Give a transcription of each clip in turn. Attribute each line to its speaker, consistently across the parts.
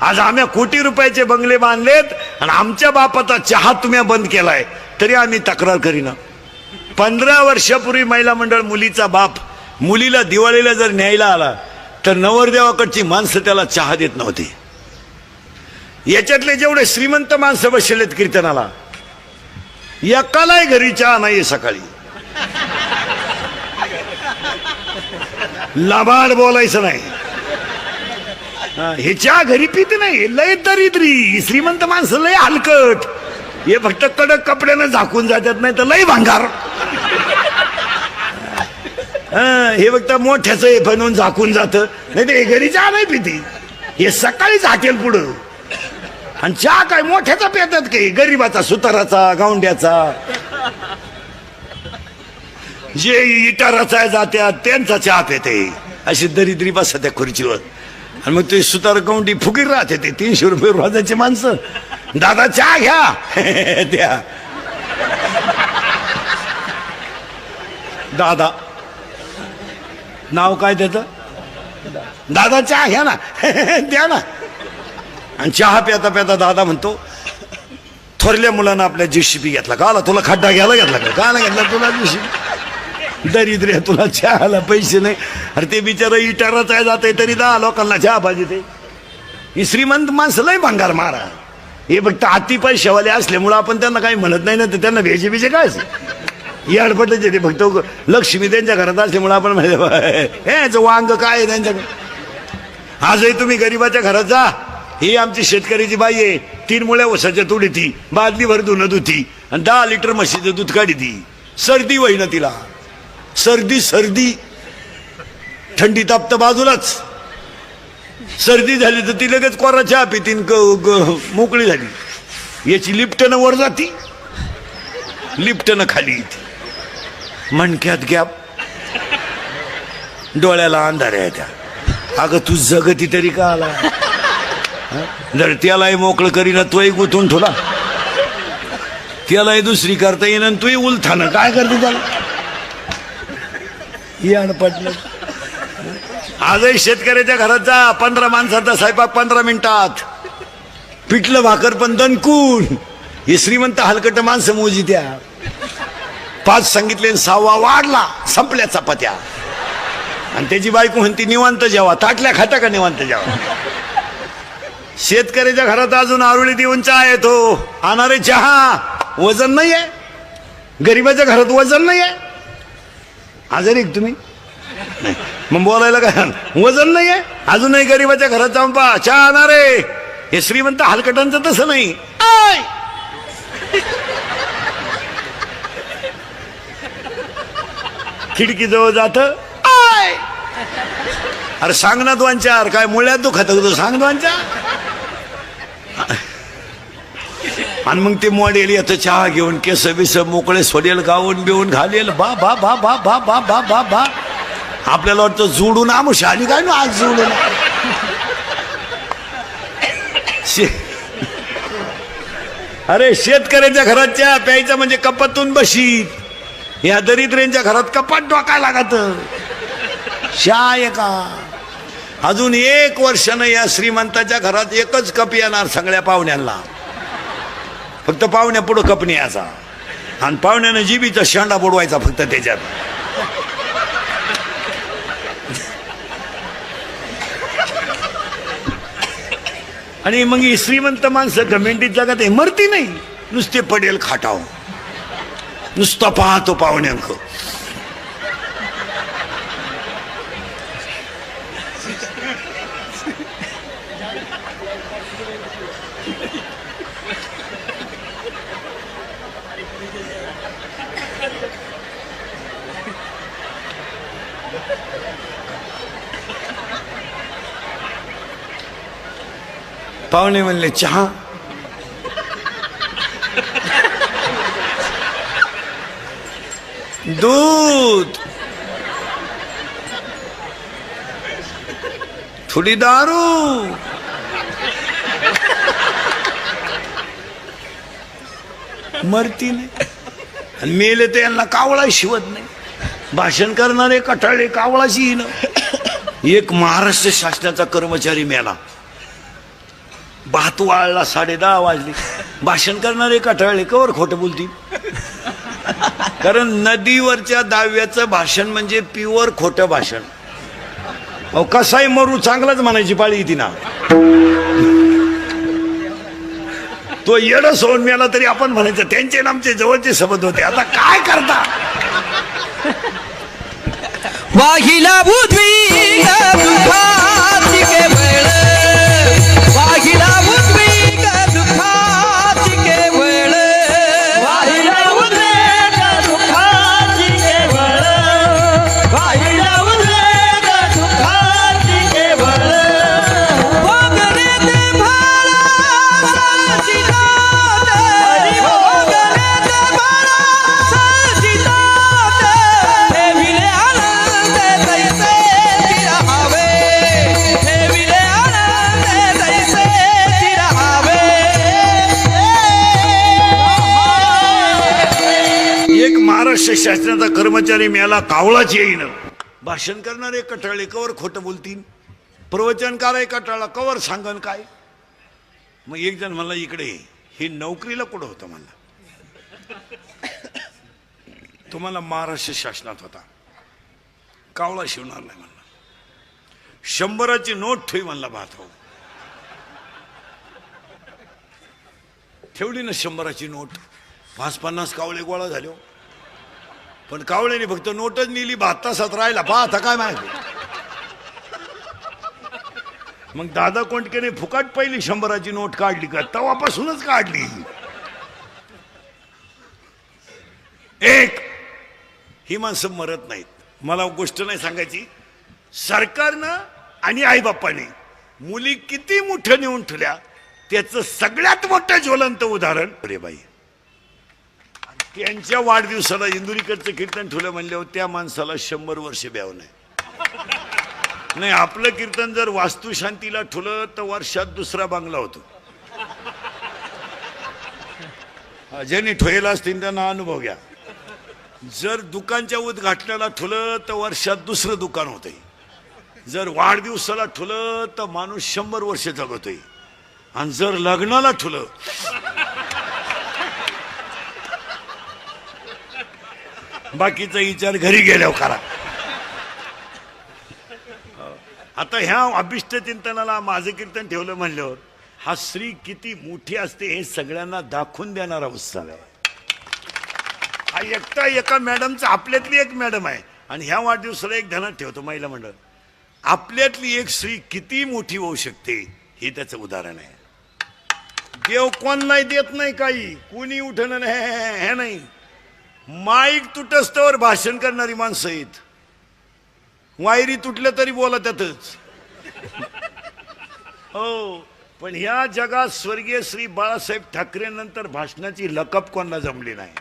Speaker 1: आज आम्ही कोटी रुपयाचे बंगले बांधलेत आणि आमच्या बापाचा चहा तुम्ही बंद केलाय तरी आम्ही तक्रार करीना. 15 वर्षापूर्वी महिला मंडळ मुलीचा बाप मुलीला दिवाळीला जर न्यायला आला तर नवरदेवाकडची माणसं त्याला चहा देत नव्हती. याच्यातले जेवढे श्रीमंत माणसं बसलेत कीर्तनाला एकालाही घरी चहा नाही सकाळी. लाबाड बोलायचं नाही. हे चहा घरी पिते नाही. लय दरिद्री श्रीमंत माणसं लय हलकट. हे फक्त कडक कपड्यानं झाकून जातात नाही तर लय भांगार. हे फक्त मोठ्याच बनवून झाकून जात नाही ते घरी चहा नाही पिती. हे सकाळीच हाटेल पुढं आणि चहा काय मोठ्याचा पितात काही गरीबाचा सुताराचा गावंड्याचा जे इटाराचा जात्यात त्यांचा चहा पिते. अशी दरिद्री बसत त्या खुर्चीवर आणि मग ते सुतार गावंडी फुगीर राहते. ते 300 रुपये रोजाचे माणसं. दादा चहा घ्या द्या. दादा नाव काय त्याचं दादा चहा घ्या ना द्या ना. आणि चहा प्याता प्याता दादा म्हणतो थोरल्या मुलांना आपल्या JCB घेतला का आला तुला खड्डा घ्यायला घेतला का घेतला तुला JCB. दरिद्र तुला चहाला पैसे नाही. अरे ते बिचारा इटाराच आहे जाते तरी 10 लोकांना चहा पाहिजे. ते ही श्रीमंत माणसं लय भंगार मारा. हे फक्त हाती पैशावाले असल्यामुळं आपण त्यांना काही म्हणत नाही ना तर त्यांना भेजे बिजे काय हे अडपटचे. ते फक्त लक्ष्मी त्यांच्या घरात असल्यामुळं आपण म्हणतो हे वांग काय त्यांच्याकडे. आजही तुम्ही गरीबाच्या घरात जा. ही आमची शेतकऱ्याची बाई आहे. 3 मुळ्या ऊसाच्या तुडी ती बादलीभर धुणं धुती आणि 10 लिटर म्हशीचं दूध काढी ती. सर्दी होईना तिला. सर्दी थंडी तापत बाजूलाच. सर्दी झाली तर ती लगेच कोरा चहा पितीन मोकळी झाली. याची लिफ्टनं वर जाती लिफ्टनं खाली येते. मणक्यात गॅप डोळ्याला अंधार आहे त्या. अगं तू जगती तरी का आला. जर त्यालाही मोकळं करीना तोही गुंतून ठेवला त्यालाही दुसरी करता येईन तूही उलथानं काय करते त्याला. पटलं. आजही शेतकऱ्याच्या घरात जा. 15 माणसाचा स्वयंपाक 15 मिनिटात. पिठलं भाकर पण दणकून. हे श्रीमंत हलकट माणसं मोजी त्या. 5 सांगितले 6वा वाढला संपल्या चपात्या. आणि त्याची बायको म्हणती निवांत जेवा. ताटल्या खाता का निवांत जेवा. शेतकऱ्याच्या घरात अजून आरुळी देऊन चहा येतो. आणणारे चहा वजन नाही आहे. गरीबाच्या घरात वजन नाही आहे. आजारी तुम्ही मग बोलायला काय वजन नाही आहे. अजूनही गरीबाच्या घरात जाऊन पहा चहा आणणारे. हे श्रीमंत हलकटांचं तसं नाही. खिडकी जवळ जात अरे सांग ना 2-4 काय मुळ्यात दुखत होतं सांग 2-4. आणि मग ते मॉडेल येतं चहा घेऊन केस बिस मोकळे सोडेल गाऊन बिवून घालेल. बा बा बा बा बा बा बा बा बा. आपल्याला वाटतं जोडून आमुषा आणि काय ना आज जोडून. अरे शेतकऱ्याच्या घरात चहा प्यायचा म्हणजे कपातून बशीत. या दरिद्र्यांच्या घरात कपाट डोकायला लागत. चहा आहे का. अजून 1 वर्षानं या श्रीमंताच्या घरात एकच कप येणार सगळ्या पाहुण्यांना. फक्त पाहुण्या पुढं कप न्यायचा आणि पाहुण्यानं जिबीचा शेंडा बुडवायचा फक्त त्याच्यात. आणि मग ही श्रीमंत माणसं गमेंटीत जगात आहे मरती नाही. नुसते पडेल खाटाव नुसतं पाहतो पाहुण्यांक. पाहुणे म्हणले चहा. दूध थोडी दारू. मरती नाही आणि मेले तर यांना कावळा शिवत नाही. भाषण करणारे कटाळे कावळाची. एक महाराष्ट्र शासनाचा कर्मचारी मेला. भात वाळला 10:30 वाजले. भाषण करणारे कटाळले कवर खोटं बोलतील. कारण नदीवरच्या दाव्याचं भाषण म्हणजे प्युअर खोटं भाषण. अहो कसाही मरू चांगलाच म्हणायची पाळी येते ना. तो येड सोडून मिळाला तरी आपण म्हणायचं त्यांचे आमचे जवळचे संबंध होते. आता काय करता.
Speaker 2: वाहिला बुद्वी दुःखाची केवळ वाहिला बुद्वी दुःखाची केवळ वाहिला बुद्वी दुःखाची केवळ वाहिला बुद्वी दुःखाची केवळ भोगले ते भाला सजितात भोगले ते भाला सजितात ठेविले
Speaker 1: महाराष्ट्र शासनाचा कर्मचारी मिळाला कावळाच येईन. भाषण करणारे कटाळे कवर खोटं बोलतील. प्रवचनकार आहे कटाळा कवर सांगन काय. मग एक जण म्हणला इकडे ही नोकरीला कुठं होतं म्हणला. तुम्हाला महाराष्ट्र शासनात होता. कावळा शिवणार नाही म्हणला. 100ची नोट ठेवी म्हणला. भात ठेवली ना 100ची नोट. 50-50 कावळे गोळा झाले. पण कावळ्याने फक्त नोटच नेली. 7 तासात राहिला. आता काय माहिती. मग दादा कोंडकेने फुकाट पहिली 100ची नोट काढली का तेव्हापासूनच काढली. एक ही माणसं मरत नाहीत. मला गोष्ट नाही सांगायची. सरकारनं आणि आईबापाने मुली किती मोठं नेऊन ठेवल्या त्याचं सगळ्यात मोठं ज्वलंत उदाहरण अरे बाई. त्यांच्या वाढदिवसाला इंदुरीकडचं कीर्तन ठेवलं म्हणल्यावर त्या माणसाला 100 वर्ष ब्याव नाही. आपलं कीर्तन जर वास्तुशांतीला ठेवलं तर वर्षात 2रा बांगला होतो. ज्यांनी ठेवला असतील त्यांना अनुभव घ्या. जर दुकानच्या उद्घाटनाला ठेवलं तर वर्षात 2रं दुकान होतंय. जर वाढदिवसाला ठेवलं तर माणूस 100 वर्ष जगतोय. आणि जर लग्नाला ठेवलं बाकीचा विचार घरी गेल्यावर करा. आता ह्या अभिष्ट चिंतनाला माझं कीर्तन ठेवलं म्हणल्यावर हा स्त्री किती मोठी असते हे सगळ्यांना दाखवून देणारा उत्सव आहे. हा एकटा एका मॅडमचा आपल्यातली एक मॅडम आहे. आणि ह्या वाढदिवसाला एक ध्यानात ठेवतो महिला मंडळ. आपल्यातली एक स्त्री किती मोठी होऊ शकते हे त्याचं उदाहरण आहे. देव कोण नाही देत नाही काही. कोणी उठणं हे नाही. माईक तुटस्तवर भाषण करणारी माणसं आहेत. वायरी तुटल्या तरी बोला त्यातच. हो पण ह्या जगात स्वर्गीय श्री बाळासाहेब ठाकरे नंतर भाषणाची लकप कोणाला जमली नाही.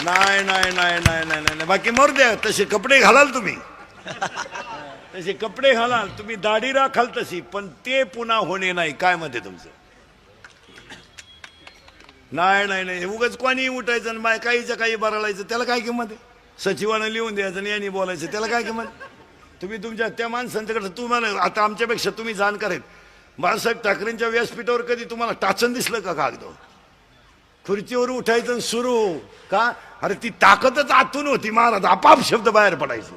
Speaker 1: नाही नाही नाही नाही नाही नाही. बाकी मरू द्या. तसे कपडे घालाल तुम्ही. तसे कपडे घालाल तुम्ही. दाढी राखाल तशी. पण ते पुन्हा होणे नाही. काय मत आहे तुमचं. नाही नाही नाही. उगाच कोणी उठायचं आणि बाय काहीचं काही बरळायचं त्याला काय किंमत आहे. सचिवानं लिहून द्यायचं आणि यांनी बोलायचं त्याला काय किंमत. तुम्ही तुमच्या त्या माणसांच्याकडे तुम्हाला आता आमच्यापेक्षा तुम्ही जाणकार आहेत. बाळासाहेब ठाकरेंच्या व्यासपीठावर कधी तुम्हाला टाचन दिसलं का कागद. खुर्चीवर उठायचं सुरू का. अरे ती ताकदच आतून होती महाराज. आपाप शब्द बाहेर पडायचे.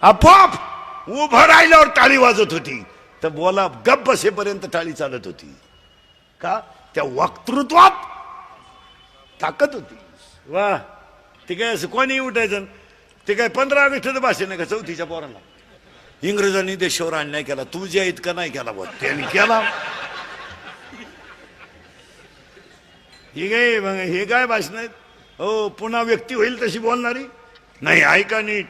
Speaker 1: आपोआप उभं राहिल्यावर टाळी वाजत होती. तर बोला गप्प बसेपर्यंत टाळी चालत होती. का त्या वक्तृत्वात ताकद होती. वा. ते काय असं कोणी उठायचं. ते काय 15 ऑगस्टचं भाषण आहे का 4थीच्या पोरांना. इंग्रजांनी देशावर अन्याय केला तुझ्या इतका नाही केला. बघ त्यांनी केला. हे काय भाषण आहेत. हो पुन्हा व्यक्ती होईल तशी बोलणारी नाही. ऐका नीट.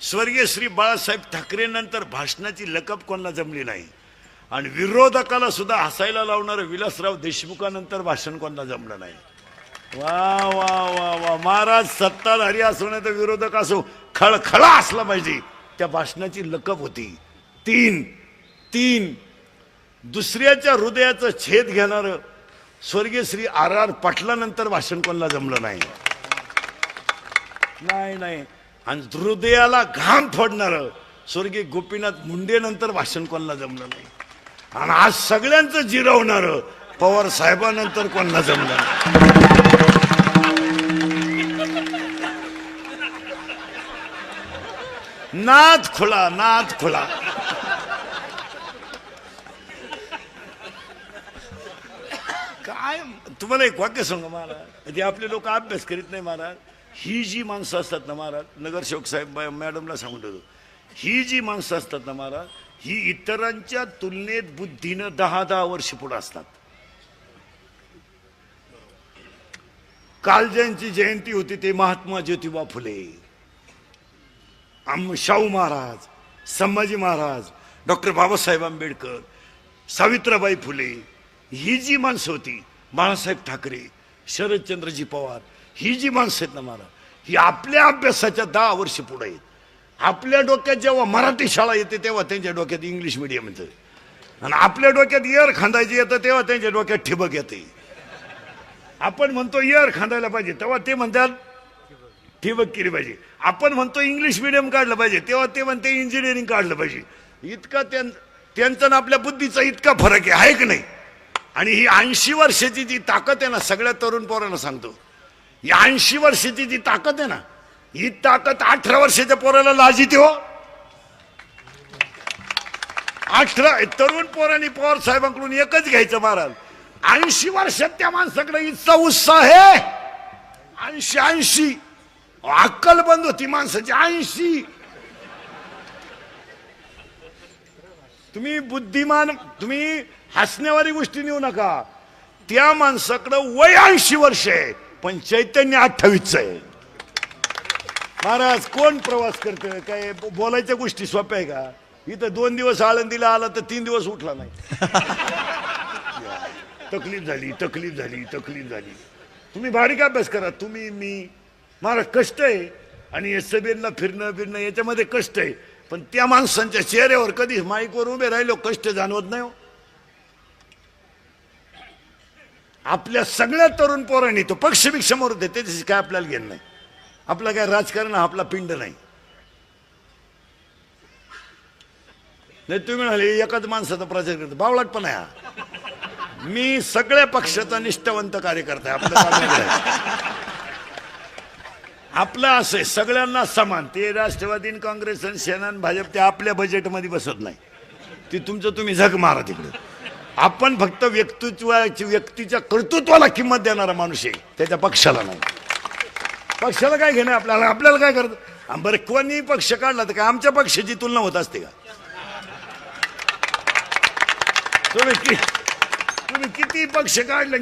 Speaker 1: स्वर्गीय श्री बाळासाहेब ठाकरे नंतर भाषणाची लकप कोणाला जमली नाही. आणि विरोधकाला सुद्धा हसायला लावणारं विलासराव देशमुखानंतर भाषण कोणाला जमलं नाही. वा वा वा वा. महाराज सत्ताधारी असो नाही तर विरोधक असो खळखळा असला पाहिजे. त्या भाषणाची लकप होती. 3 दुसऱ्याच्या हृदयाचं छेद घेणार स्वर्गीय श्री R.R. पाटलानंतर भाषण कोणाला जमलं नाही. नाही नाही. आणि हृदयाला घाम फोडणार स्वर्गीय गोपीनाथ मुंडे नंतर भाषण कोणाला जमलं नाही. आणि आज सगळ्यांचं जिरवणार पवार साहेबांनंतर कोणाला जमलं. नाद खुला, नाद खुला. काय तुम्हाला एक वाक्य सांगा महाराज, जे आपले लोक अभ्यास करीत नाही महाराज. ही जी माणसं असतात ना महाराज, नगरसेवक साहेब मॅडमला सांगून देतो, ही जी माणसं असतात ना महाराज, ही इतरांच्या तुलनेत बुद्धीनं 10-10 वर्ष पुढे असतात. काल ज्यांची जयंती होती ते महात्मा ज्योतिबा फुले, शाहू महाराज, संभाजी महाराज, डॉक्टर बाबासाहेब आंबेडकर, सावित्रीबाई फुले, ही जी माणसं होती, बाळासाहेब ठाकरे, शरदचंद्रजी पवार, ही जी माणसं आहेत ना महाराज, ही आपल्या अभ्यासाच्या 10 वर्ष पुढे आहेत. आपल्या डोक्यात जेव्हा मराठी शाळा येते तेव्हा त्यांच्या डोक्यात इंग्लिश मिडियम येतं, आणि आपल्या डोक्यात इयर खांदायची येतं तेव्हा त्यांच्या डोक्यात ठिबक येते. आपण म्हणतो इयर खांदायला पाहिजे तेव्हा ते म्हणतात ठिबक केली पाहिजे. आपण म्हणतो इंग्लिश मिडियम काढलं पाहिजे तेव्हा ते म्हणते इंजिनिअरिंग काढलं पाहिजे. इतका त्यांचा आपल्या बुद्धीचा इतका फरक आहे की नाही. आणि ही 80 वर्षाची जी ताकद आहे ना, सगळ्या तरुण पोरांना सांगतो, ही 80 वर्षाची जी ताकद आहे ना, ही ताकद 18 वर्षाच्या पोराला लाजिते हो. 18 तरुण पोरांनी पवार साहेबांकडून एकच घ्यायचं महाराज, 80 वर्षात त्या माणसाकडे इतका उत्साह आहे. 80 अक्कल बंद होती माणसाची. 80 तुम्ही बुद्धिमान, तुम्ही हसण्यावारी गोष्टी नेऊ नका. त्या माणसाकडे वय 80 वर्ष आहे पण चैतन्य 28 आहे. महाराज कोण प्रवास करतं काय बोलायच्या गोष्टी सोप्या आहे का. इथं 2 दिवस आळंदीला आला तर 3 दिवस उठला नाही. तकलीफ झाली, तकलीफ झाली, तकलीफ झाली. तुम्ही बारीक अभ्यास करा, तुम्ही मी. महाराज कष्ट आहे आणि एसबीएनला फिरणं याच्यामध्ये कष्ट आहे, पण त्या माणसांच्या चेहऱ्यावर कधी माईकवर उभे राहिलो कष्ट जाणवत नाही हो. आपल्या सगळ्या तरुण पोरांनी तो पक्षभिक्षा मरू दे, त्याच्याशी काय आपल्याला घेणं नाही. आपला काय राजकारण हा आपला पिंड नाही. तुम्ही म्हणाले एकाच माणसाचा प्रचार करतो, बावळाट पण आहे हा. मी सगळ्या पक्षाचा निष्ठावंत कार्यकर्ता आहे. आपलं असं आहे सगळ्यांना समान. ते राष्ट्रवादी, काँग्रेस आणि सेना आणि भाजप ते आपल्या बजेटमध्ये बसत नाही. ते तुमचं तुम्ही झक मारा तिकडे. आपण फक्त व्यक्तीच्या कर्तृत्वाला किंमत देणारा माणूस आहे, त्याच्या पक्षाला नाही. पक्षाला काय घेणं आपल्याला काय करत. बरं कोणी पक्ष काढला तर काय आमच्या पक्षाची तुलना होत असते का. तुम्ही किती पक्ष काढले